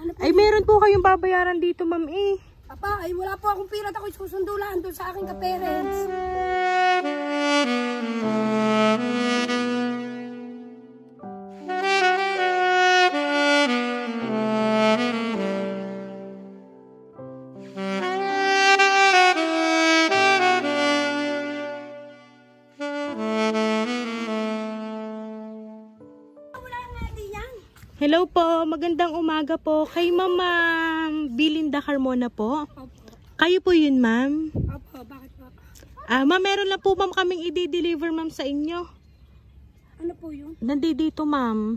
Ano po? Ay, meron po kayong babayaran dito, ma'am eh. Papa, ay wala po akong pira at ako'y susundulaan doon sa aking ka-parents. Hello po, magandang umaga po. Kay Ma'am Belinda Carmona po. Opo. Kayo po yun, ma'am? Opo, bakit po? Ma'am, meron lang po ma'am kaming i-deliver ma'am sa inyo. Ano po yun? Nandito, ma'am.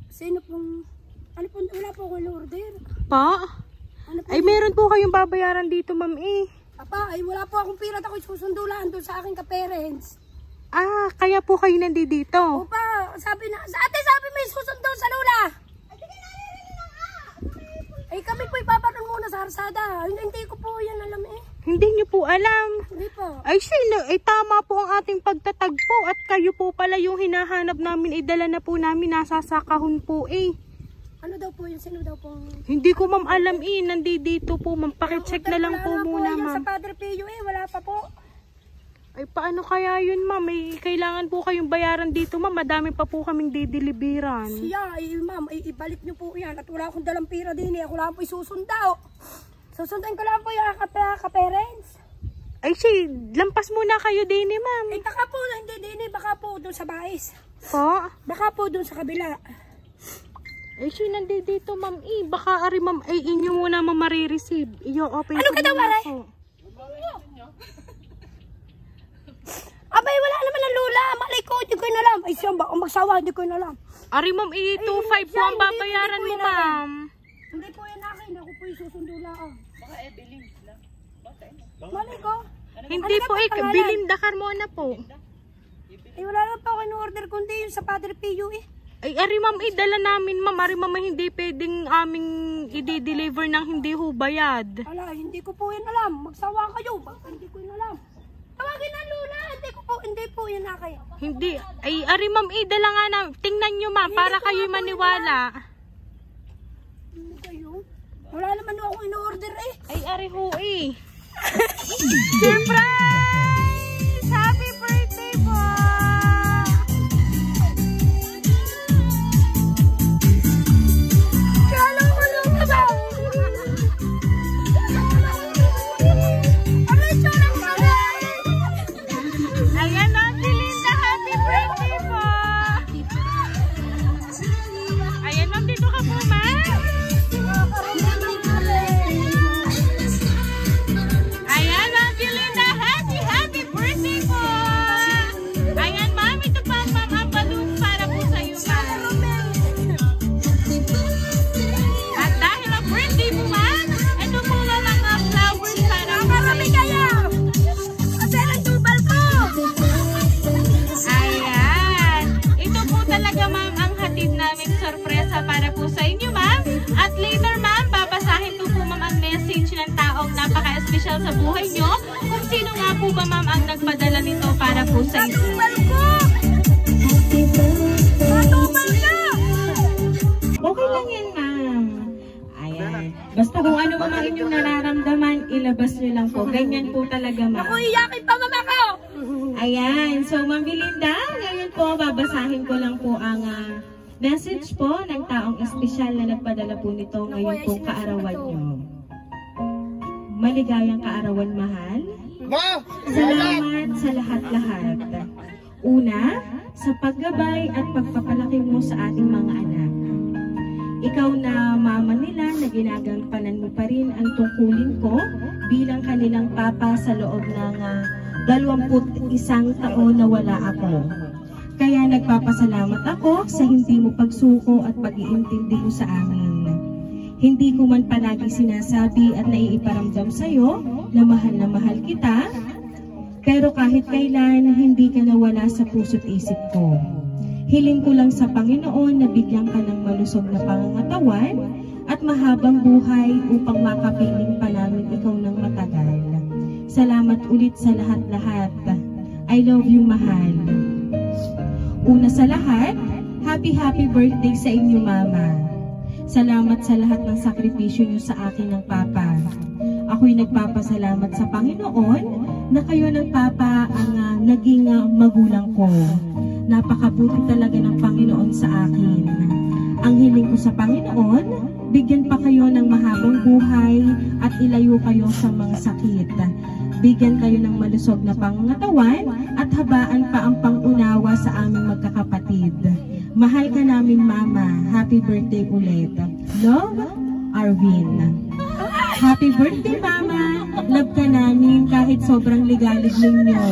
Sino pong... Ano po? Wala po akong order. Pa? Ano po? Ay, meron po kayong babayaran dito, ma'am eh. Papa, ay wala po akong pira at ako'y susundulaan doon sa aking ka-parents. Kaya po kayo nandito. Opa, sabi na... Ate, sabi may susundo sa lula. Ay, kami po ipaparoon muna sa Arsada. Hindi ko po yan alam eh. Hindi niyo po alam. Hindi po. Ay, sino? Ay, tama po ang ating pagtatagpo. At kayo po pala yung hinahanap namin. Idala na po namin. Nasa sakahon po eh. Ano daw po yun? Sino daw po? Hindi ko ma'am alam eh. Nandito po ma'am. Pakicheck na lang po muna ma'am. Sa Padre Pio eh. Wala pa po. Ay, paano kaya yun, ma'am? May kailangan po kayong bayaran dito, ma'am. Madami pa po kaming dideliveran. Siya, ay ma'am, ay ibalik niyo po yan. At wala akong dalang pira din eh. Ako lang po isusundaw. Susundan ko lang po yung ka-parents. Ay, lampas muna kayo din eh, ma'am. Eh, baka po, hindi din eh. Baka po doon sa bais. Po? Baka po doon sa kabila. Ay, nandito, ma'am. Baka ari, ma'am, ay inyo muna, ma'am, marireceive. Iyo-open Ano ko ka daw, muna Mare? po. Abay, wala naman ang lula. Malay ko, hindi ko yun alam. Ay, siya ba? Kung magsawa, hindi ko yun alam. Ari, ma'am, 2.5 po ang babayaran mo, ma'am. Hindi po yan akin. Ako po yung susundulaan. Baka Evelyn lang. Malay ko. Hindi po, Belinda Carmona po. Ay, wala lang po ako in-order kundi yung sa Padre Pio eh. Ay, ari, ma'am, dala namin, ma'am. Ari, ma'am, hindi pwedeng aming i-deliver ng hindi ho bayad. Ala, hindi ko po yan alam. Magsawa kayo. Baka hindi ko yan alam. Tawagin na lula. Hindi po yan na kayo. Hindi. Ay, ari, ma'am, dala nga na. Tingnan nyo, ma'am, para kayo maniwala. Hindi kayo. Wala naman ako in-order eh. Ay, ari ho eh. Surprise! Happy birthday po! Ayan na, Belinda, happy birthday po! Ayan, ma'am, dito ka po, ma'am. Ayan, ma'am Belinda, happy birthday po! Ayan, ma'am, ito pa, ma'am, ang balloon para po sa iyo, ma'am. At dahil ang birthday mo, ma'am, ito po na lang ang flowers para po sa iyo. Kasi ang tubal ko! Ayan. Ito po talaga, ma'am, ang hatid naming sorpresa para po sa inyo, ma'am. At later, ma'am, babasahin po ma'am, ang message ng taong napaka-espesyal sa buhay nyo. Kung sino nga po ba, ma'am, ang nagpadala nito para po sa inyo. Tubal ko! Tubal ka! Okay lang yan, ma'am. Ayan. Basta kung ano man ang inyong nararamdaman, ilabas nyo lang po. Ganyan po talaga, ma'am. Ako iyakin pa mama ko! Ayan. So, Ma'am Belinda, ngayon po, babasahin ko lang po ang message po ng taong espesyal na nagpadala po nito ngayon pong kaarawan nyo. Maligayang kaarawan, mahal. Salamat sa lahat-lahat. Una, sa paggabay at pagpapalaki mo sa ating mga anak. Ikaw na mama nila na ginagampanan mo pa rin ang tungkulin ko bilang kanilang papa sa loob ng 21 taon na wala ako. Kaya nagpapasalamat ako sa hindi mo pagsuko at pag-iintindi mo sa amin. Hindi ko man palagi sinasabi at naiiparamdam sa'yo na mahal kita, pero kahit kailan hindi ka nawala sa puso't isip ko. Hiling ko lang sa Panginoon na bigyan ka ng malusog na pangangatawan at mahabang buhay upang makapiling pa namin ikaw ng matagal. Salamat ulit sa lahat-lahat. I love you, mahal. Una sa lahat, happy birthday sa inyo, Mama. Salamat sa lahat ng sakripisyo niyo sa akin ng Papa. Ako'y nagpapasalamat sa Panginoon na kayo ng Papa ang naging magulang ko. Napakabuti talaga ng Panginoon sa akin. Ang hiling ko sa Panginoon, bigyan pa kayo ng mahabang buhay at ilayo kayo sa mga sakit. Bigyan kayo ng malusog na pangangatawan at habaan pa ang pangunawa sa aming magkakapatid. Mahal ka namin, Mama. Happy birthday ulit. Love, Arvin. Happy birthday, Mama. Love ka namin kahit sobrang ligalig ninyo.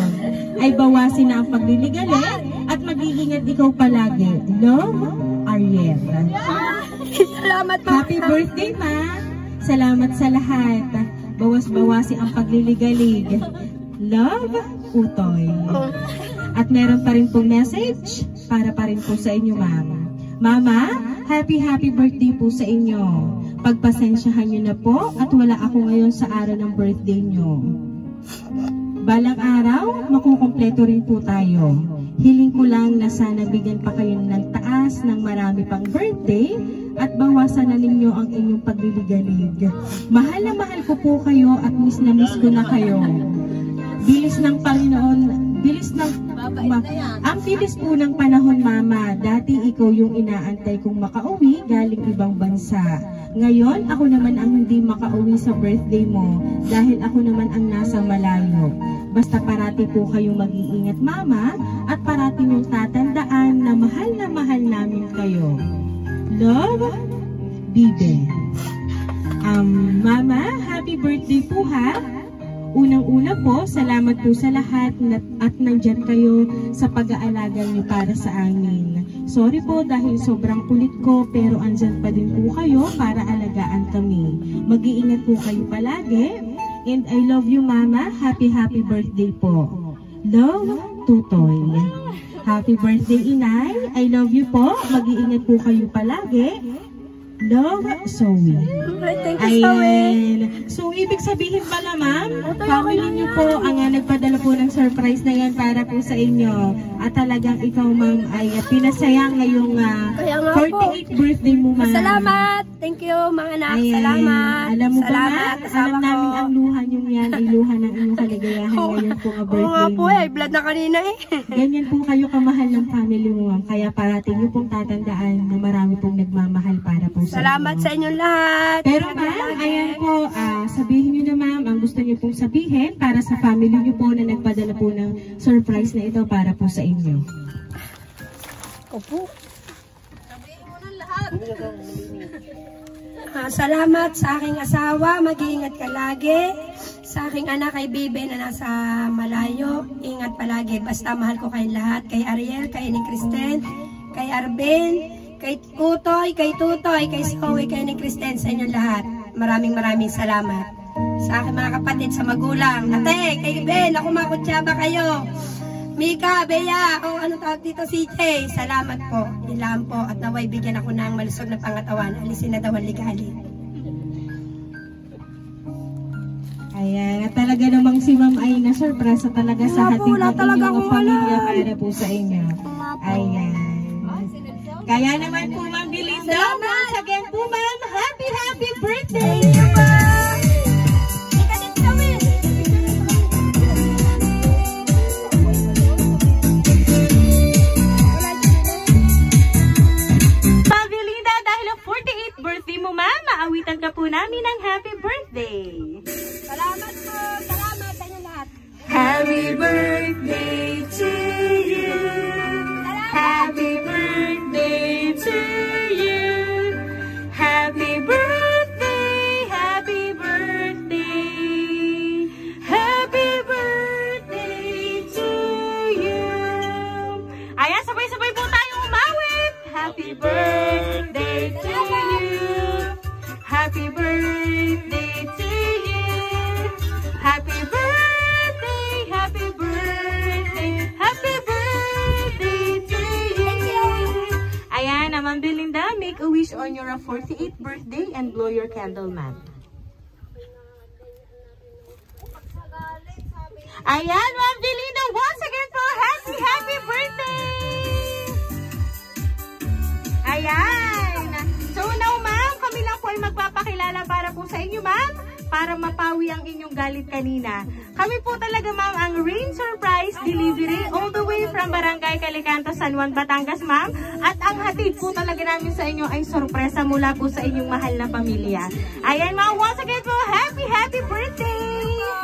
Ay bawasin na ang pagliligalig at mag-iingat ikaw palagi. Love, Ariel. Salamat, Mama. Happy birthday, Ma. Salamat sa lahat. Bawas-bawasi ang pagliligalig. Love, Utoy. At meron pa rin pong message para pa rin po sa inyo, Mama. Mama, happy birthday po sa inyo. Pagpasensyahan nyo na po at wala ako ngayon sa araw ng birthday nyo. Balang araw, makukumpleto rin po tayo. Hiling ko lang na sana bigyan pa kayo ng taas ng marami pang birthday at bawasan na ninyo ang inyong pagliligalig. Mahal na mahal ko po kayo at miss na miss ko na kayo. Bilis ng Panginoon, ang bilis po ng panahon, Mama. Dati ikaw yung inaantay kong makauwi galing ibang bansa. Ngayon, ako naman ang hindi makauwi sa birthday mo dahil ako naman ang nasa malayo. Basta parati po kayong mag-iingat, Mama, at parati mong tatandaan na mahal namin kayo. Love, Bibe. Mama, happy birthday po ha. Unang-una po, salamat po sa lahat at nandyan kayo sa pag-aalaga niyo para sa amin. Sorry po dahil sobrang kulit ko pero andyan pa din po kayo para alagaan kami. Mag-iingat po kayo palagi. And I love you, Mama. Happy birthday po. Love, Tutoy. Happy birthday, Inay. I love you po. Mag-iingat po kayo palagi. Love, Zoe. Thank you, Zoe. So, ibig sabihin pala, Ma'am, family niyo po ang nagpadala po ng surprise na yan para po sa inyo. At talagang ikaw, Ma'am, ay pinasaya ngayong 48th birthday mo, Ma'am. Salamat. Thank you, mga anak. Salamat. Alam mo Salamat, ba, alam namin ang luha niyo yan ay luha ng inyong kaligayahan ngayon po ang birthday Oo nga po, mo. blood na kanina eh. Ganyan po kayo kamahal ng family mo, Ma'am. Kaya parating niyo pong tatandaan na marami pong nagmamahal para po sa Salamat inyo. sa inyong lahat. Pero Ma'am, ayan po, sabihin niyo na, Ma'am, ang gusto niyo pong sabihin para sa family niyo po na nagpadala po ng surprise na ito para po sa inyo. Opo. Sabihin mo na lahat. Salamat sa aking asawa, mag-iingat ka lagi. Sa aking anak kay Bibe na nasa malayo, ingat palagi. Basta mahal ko kayong lahat. Kay Ariel, kay Ining Kristen, kay Arvin, kay Utoy, kay Tutoy, kay Zoe, kay Ining Kristen, sa inyo lahat. Maraming salamat. Sa aking mga kapatid, sa magulang. Ate, kay Ben, ako makutsaba kayo. Mika, Bea, o ano tawag dito, CJ, salamat po. Ilaan po at naway bigyan ako ng malusog na pangatawan. Alisin na daw ang ligali. Ayan, talaga namang si Ma'am ay na-surpresa talaga sa ating inyong pamilya para po sa inyo. Ayan. Kaya naman po, Ma'am Belinda, once again po, Ma'am, happy birthday! Maawitan ka po namin ng happy birthday. Salamat po. Salamat sa inyo lahat. Happy birthday to you. Happy birthday to you. Happy birthday, happy birthday. Happy birthday to you. Ayan, sabay-sabay po tayong umawit. Happy birthday to you. Happy birthday to you. Happy birthday, happy birthday, happy birthday to you. Ayan, Ma'am Belinda, make a wish on your 48th birthday and blow your candle, ma'am. Ayan, Ma'am Belinda, once again po, happy birthday! Ayan. So now, Ma'am, po ay magpapakilala para po sa inyo, ma'am, para mapawi ang inyong galit kanina. Kami po talaga, ma'am, ang Rain Surprise Delivery all the way from Barangay Calicanto, San Juan, Batangas, ma'am. At ang hatid po talaga namin sa inyo ay sorpresa mula po sa inyong mahal na pamilya. Ayan, ma'am, once again po, happy birthday!